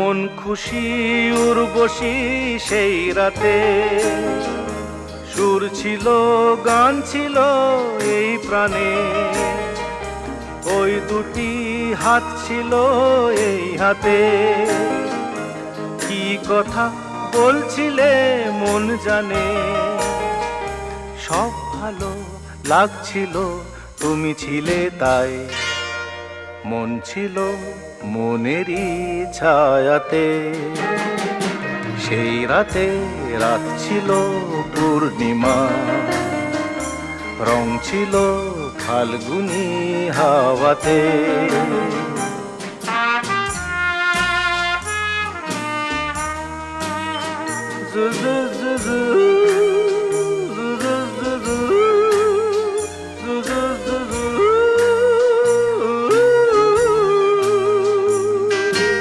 মন খুশি উর্বশী সেই রাতে, সুর ছিল গান ছিল এই প্রাণে, ওই দুটি হাত ছিল এই হাতে। কি কথা বলছিলে মন জানে, সব ভালো লাগছিল তুমি ছিলে তাই। মন ছিল মনেরই ছায়াতে, সেই রাতে রাত ছিল পূর্ণিমা, রং ছিল ফাল্গুনি হাওয়াতে। জু জু জু জু